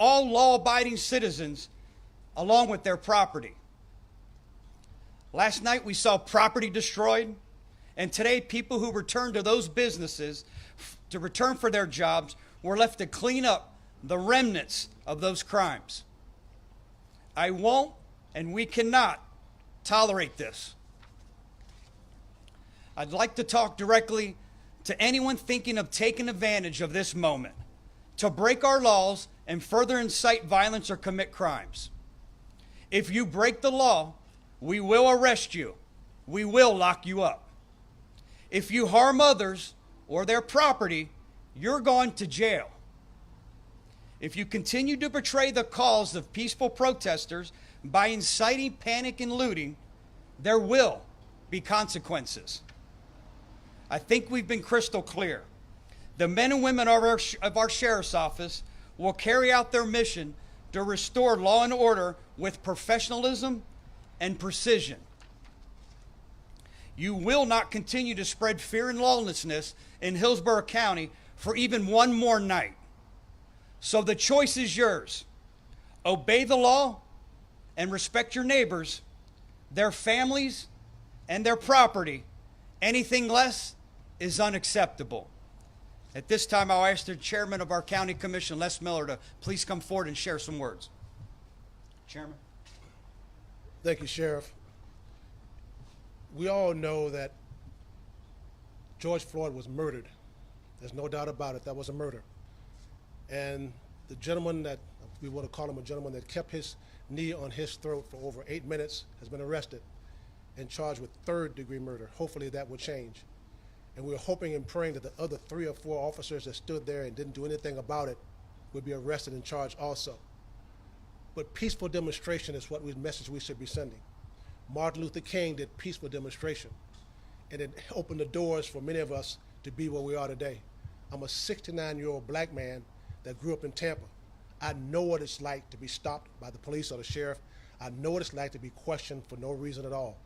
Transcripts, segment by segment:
all law-abiding citizens along with their property. Last night we saw property destroyed, and today people who returned to those businesses to return for their jobs were left to clean up the remnants of those crimes. I won't, and we cannot tolerate this. I'd like to talk directly to anyone thinking of taking advantage of this moment to break our laws and further incite violence or commit crimes. If you break the law, we will arrest you. We will lock you up. If you harm others or their property, you're going to jail. If you continue to betray the cause of peaceful protesters by inciting panic and looting, there will be consequences. I think we've been crystal clear. The men and women of our sheriff's office will carry out their mission to restore law and order with professionalism and precision. You will not continue to spread fear and lawlessness in Hillsborough County for even one more night. So the choice is yours. Obey the law and respect your neighbors, their families, and their property. Anything less is unacceptable. At this time, I'll ask the chairman of our county commission, Les Miller, to please come forward and share some words. Chairman. Thank you, Sheriff. We all know that George Floyd was murdered. There's no doubt about it. That was a murder. And the gentleman that, we want to call him a gentleman that kept his knee on his throat for over 8 minutes has been arrested and charged with third-degree murder. Hopefully that will change. And we're hoping and praying that the other 3 or 4 officers that stood there and didn't do anything about it would be arrested and charged also. But peaceful demonstration is what message we should be sending. Martin Luther King did peaceful demonstration, and it opened the doors for many of us to be where we are today. I'm a 69-year-old black man that grew up in Tampa. I know what it's like to be stopped by the police or the sheriff. I know what it's like to be questioned for no reason at all.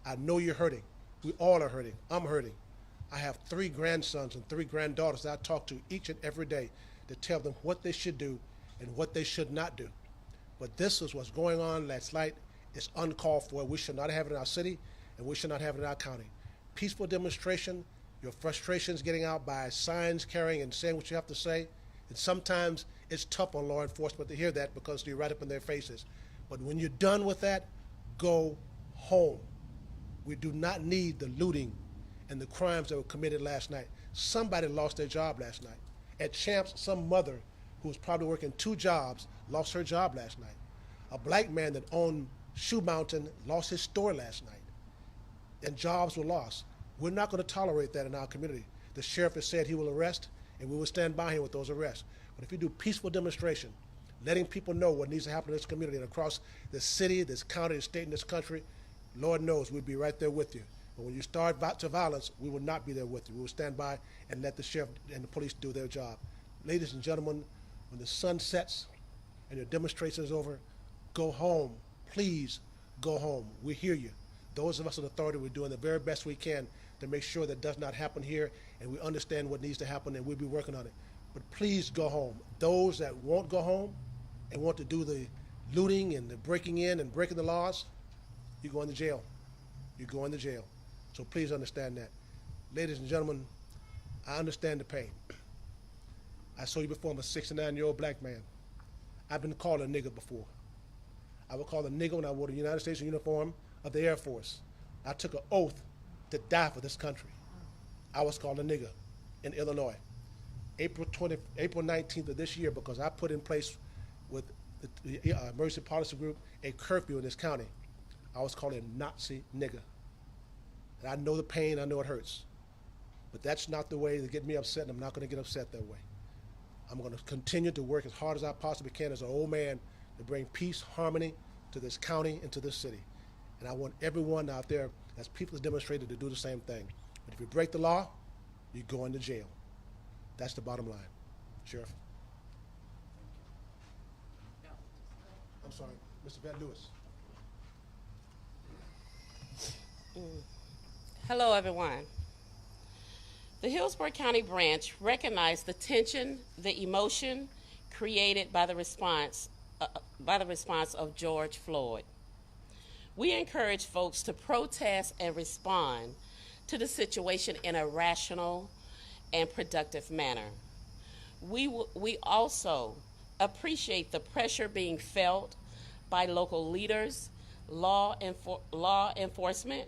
I know you're hurting. We all are hurting. I'm hurting. I have 3 grandsons and 3 granddaughters that I talk to each and every day to tell them what they should do and what they should not do. But this is what's going on last night. It's uncalled for. We should not have it in our city, and we should not have it in our county. Peaceful demonstration, your frustrations getting out by signs carrying and saying what you have to say. And sometimes it's tough on law enforcement to hear that because you're right up in their faces. But when you're done with that, go home. We do not need the looting and the crimes that were committed last night. Somebody lost their job last night. At Champs, some mother who was probably working 2 jobs lost her job last night. A black man that owned Shoe Mountain lost his store last night, and jobs were lost. We're not going to tolerate that in our community. The sheriff has said he will arrest, and we will stand by him with those arrests. But if you do peaceful demonstration, letting people know what needs to happen in this community and across this city, this county, this state, and this country, Lord knows we'll be right there with you. But when you start to violence, we will not be there with you. We will stand by and let the sheriff and the police do their job. Ladies and gentlemen, when the sun sets and your demonstration is over, go home. Please go home. We hear you. Those of us in authority, we're doing the very best we can to make sure that does not happen here, and we understand what needs to happen, and we'll be working on it. But please go home. Those that won't go home and want to do the looting and the breaking in and breaking the laws, you're going to jail. You're going to jail. So please understand that. Ladies and gentlemen, I understand the pain. I saw you before. I'm a 69-year-old black man. I've been called a nigger before. I was called a nigger when I wore the United States uniform of the Air Force. I took an oath to die for this country. I was called a nigger in Illinois. April 19th of this year, because I put in place with the emergency policy group a curfew in this county. I was called a Nazi nigger. And I know the pain, I know it hurts. But that's not the way to get me upset, and I'm not going to get upset that way. I'm going to continue to work as hard as I possibly can as an old man to bring peace, harmony to this county and to this city. And I want everyone out there, as people have demonstrated, to do the same thing. But if you break the law, you go into jail. That's the bottom line. Sheriff. I'm sorry, Mr. Van Lewis. Hello, everyone. The Hillsborough County branch recognized the tension, the emotion, created by the response of George Floyd. We encourage folks to protest and respond to the situation in a rational and productive manner. We also appreciate the pressure being felt by local leaders, law enforcement.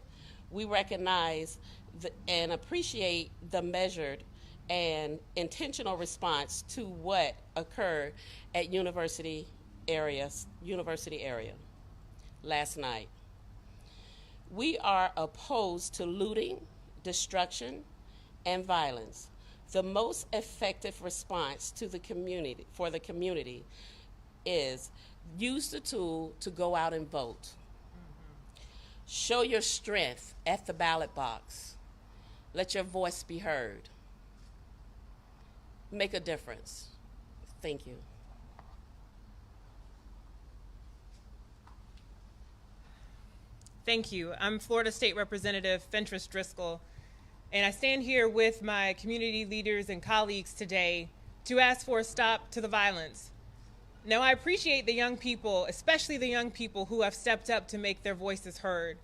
We recognize and appreciate the measured and intentional response to what occurred at University area last night. We are opposed to looting, destruction, and violence. The most effective response to the community is use the tool to go out and vote. Show your strength at the ballot box. Let your voice be heard. Make a difference. Thank you. Thank you. I'm Florida State Representative Fentress Driscoll, and I stand here with my community leaders and colleagues today to ask for a stop to the violence. Now, I appreciate the young people, especially the young people who have stepped up to make their voices heard.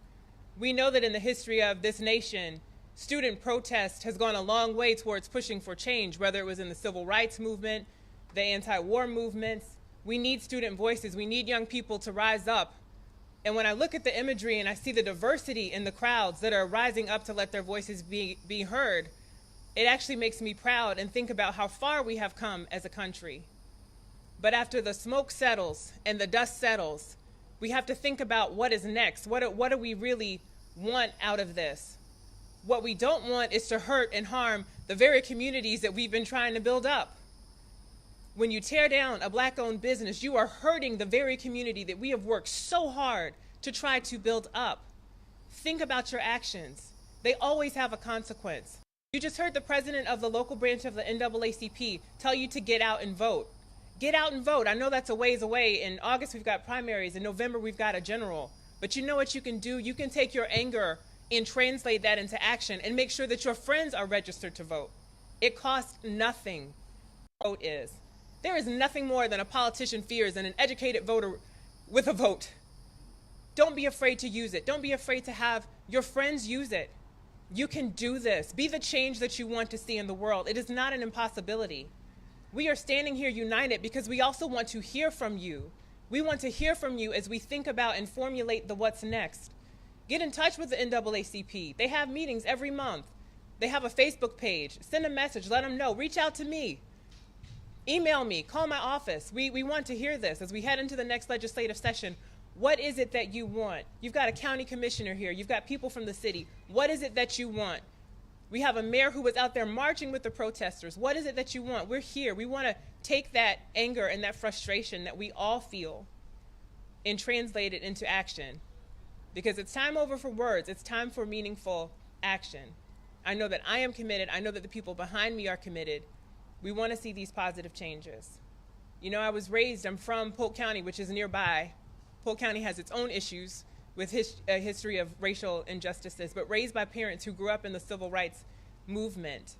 We know that in the history of this nation, student protest has gone a long way towards pushing for change, whether it was in the civil rights movement, the anti-war movements. We need student voices. We need young people to rise up. And when I look at the imagery and I see the diversity in the crowds that are rising up to let their voices be heard, it actually makes me proud and think about how far we have come as a country. But after the smoke settles and the dust settles, we have to think about what is next. What do we really want out of this? What we don't want is to hurt and harm the very communities that we've been trying to build up. When you tear down a Black-owned business, you are hurting the very community that we have worked so hard to try to build up. Think about your actions. They always have a consequence. You just heard the president of the local branch of the NAACP tell you to get out and vote. Get out and vote. I know that's a ways away. In August, we've got primaries. In November, we've got a general. But you know what you can do? You can take your anger and translate that into action and make sure that your friends are registered to vote. It costs nothing. Vote is. There is nothing more than a politician fears than an educated voter with a vote. Don't be afraid to use it. Don't be afraid to have your friends use it. You can do this. Be the change that you want to see in the world. It is not an impossibility. We are standing here united because we also want to hear from you. We want to hear from you as we think about and formulate the what's next. Get in touch with the NAACP. They have meetings every month. They have a Facebook page. Send a message. Let them know. Reach out to me. Email me, call my office. We want to hear this as we head into the next legislative session. What is it that you want? You've got a county commissioner here. You've got people from the city. What is it that you want? We have a mayor who was out there marching with the protesters. What is it that you want? We're here. We want to take that anger and that frustration that we all feel and translate it into action. Because it's time over for words. It's time for meaningful action. I know that I am committed. I know that the people behind me are committed. We want to see these positive changes. You know, I'm from Polk County, which is nearby. Polk County has its own issues with a history of racial injustices, but raised by parents who grew up in the civil rights movement.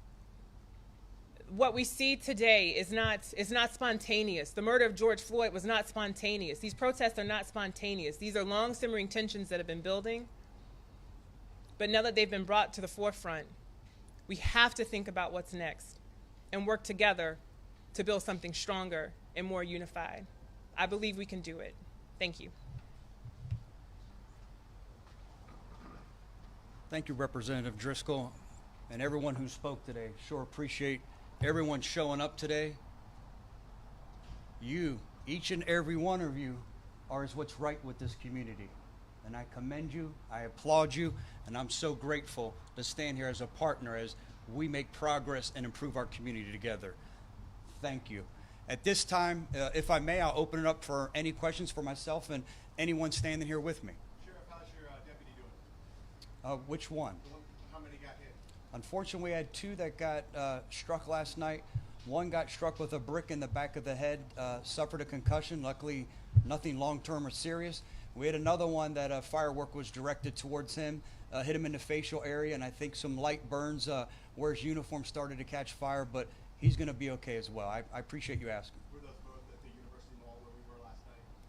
What we see today is not spontaneous. The murder of George Floyd was not spontaneous. These protests are not spontaneous. These are long simmering tensions that have been building. But now that they've been brought to the forefront, we have to think about what's next and work together to build something stronger and more unified. I believe we can do it. Thank you. Thank you, Representative Driscoll, and everyone who spoke today. Sure appreciate everyone showing up today. You, each and every one of you, are what's right with this community. And I commend you, I applaud you, and I'm so grateful to stand here as a partner as we make progress and improve our community together. Thank you. At this time, if I may, I'll open it up for any questions for myself and anyone standing here with me. Sheriff, how's your deputy doing? Which one? How many got hit? Unfortunately, we had two that got struck last night. One got struck with a brick in the back of the head, suffered a concussion. Luckily, nothing long-term or serious. We had another one that firework was directed towards him, hit him in the facial area, and I think some light burns where his uniform started to catch fire, but he's going to be okay as well. I appreciate you asking. Were those both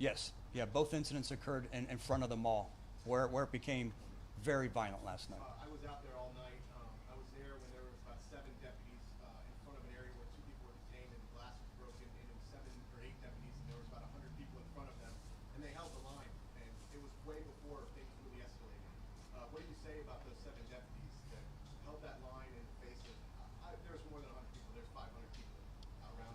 Yes. Yeah, both incidents occurred in front of the mall where it became very violent last night. I was out there all night. I was there when there was about 7 deputies in front of an area where 2 people were detained and glass was broken, and it was 7 or 8 deputies, and there was about 100 people in front of them, and they held the line, and it was way before things really escalated. What do you say about those 7 deputies that held that line in the face of, there's more than 100 people, there's 500 people around them?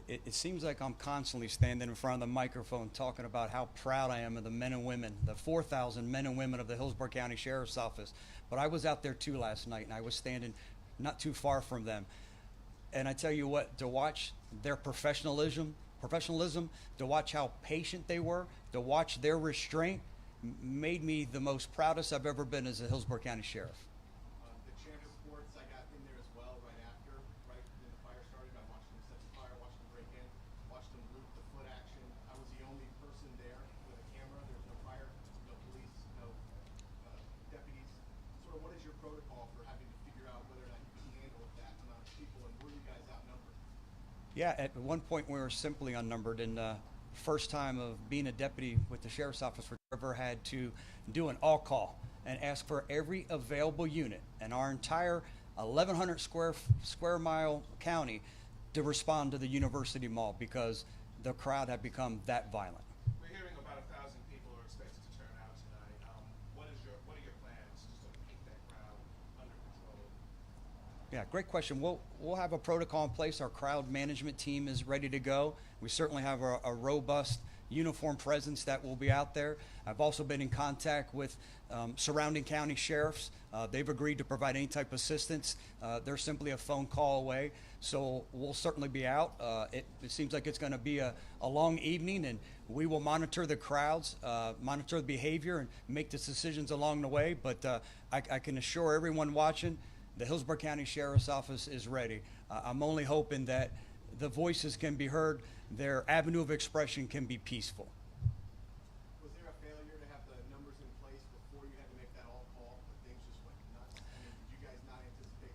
It seems like I'm constantly standing in front of the microphone talking about how proud I am of the men and women, the 4,000 men and women of the Hillsborough County Sheriff's Office. But I was out there too last night, and I was standing not too far from them. And I tell you what, to watch their professionalism, to watch how patient they were, to watch their restraint, made me the most proudest I've ever been as a Hillsborough County Sheriff. The chamber sports, I got in there as well right after, right when the fire started. I watched them set the fire, watched them break in, watched them loot the foot action. I was the only person there with a camera. There was no fire, no police, no deputies. Sort of what is your protocol for having to figure out whether or not you can handle that amount of people, and were you guys outnumbered? Yeah, at one point we were simply unnumbered, and first time of being a deputy with the Sheriff's Office for River had to do an all call and ask for every available unit in our entire 1,100 square mile county to respond to the University Mall because the crowd had become that violent. We're hearing about 1,000 people are expected to turn out tonight. What are your plans to sort of keep that crowd under control? Yeah, great question. We'll have a protocol in place. Our crowd management team is ready to go. We certainly have a robust uniform presence that will be out there. I've also been in contact with surrounding county sheriffs. They've agreed to provide any type of assistance. They're simply a phone call away. So we'll certainly be out. It seems like it's going to be a long evening, and we will monitor the crowds, monitor the behavior, and make the decisions along the way. But I can assure everyone watching, the Hillsborough County Sheriff's Office is ready. I'm only hoping that the voices can be heard, their avenue of expression can be peaceful. Was there a failure to have the numbers in place before you had to make that all call, but things just went nuts? I mean, did you guys not anticipate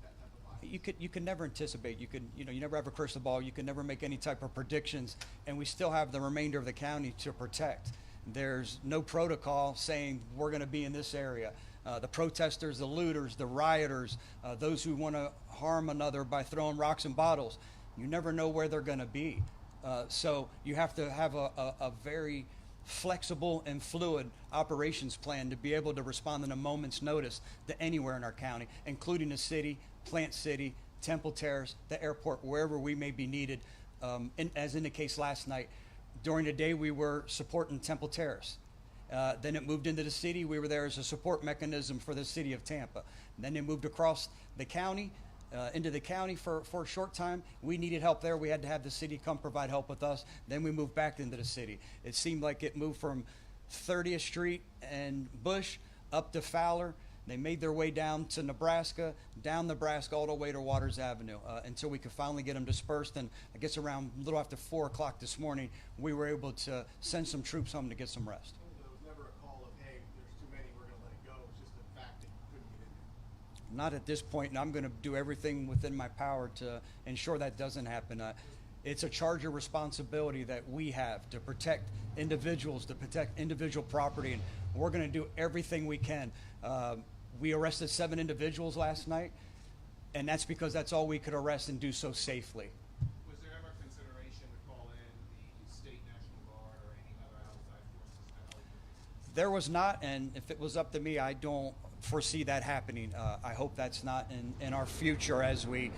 that type of violence? You can never anticipate. You never have a crystal ball. You can never make any type of predictions, and we still have the remainder of the county to protect. There's no protocol saying we're going to be in this area. The protesters, the looters, the rioters, those who want to harm another by throwing rocks and bottles, you never know where they're going to be. So you have to have a very flexible and fluid operations plan to be able to respond in a moment's notice to anywhere in our county, including the city, Plant City, Temple Terrace, the airport, wherever we may be needed. As in the case last night, during the day we were supporting Temple Terrace. Then it moved into the city. We were there as a support mechanism for the city of Tampa. Then it moved across the county, into the county for a short time. We needed help there. We had to have the city come provide help with us. Then we moved back into the city. It seemed like it moved from 30th Street and Bush up to Fowler. They made their way down to Nebraska, down Nebraska, all the way to Waters Avenue until we could finally get them dispersed. And I guess around a little after 4 o'clock this morning, we were able to send some troops home to get some rest. There was never a call of, hey, there's too many, we're going to let it go. It's just the fact that you couldn't get in there. Not at this point, and I'm going to do everything within my power to ensure that doesn't happen. It's a charge of responsibility that we have to protect individuals, to protect individual property, and we're going to do everything we can. We arrested 7 individuals last night, and that's because that's all we could arrest and do so safely. Was there ever consideration to call in the state National Guard or any other outside forces to help with this? There was not, and if it was up to me, I don't foresee that happening. I hope that's not in our future as we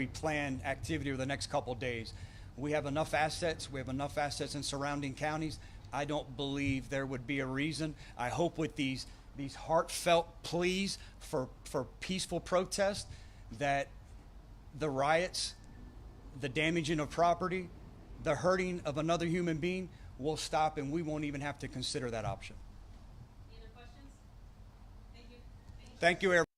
plan activity over the next couple days. We have enough assets. We have enough assets in surrounding counties. I don't believe there would be a reason. I hope with these heartfelt pleas for peaceful protest that the riots, the damaging of property, the hurting of another human being will stop, and we won't even have to consider that option. Any other questions? Thank you. Thank you, everyone.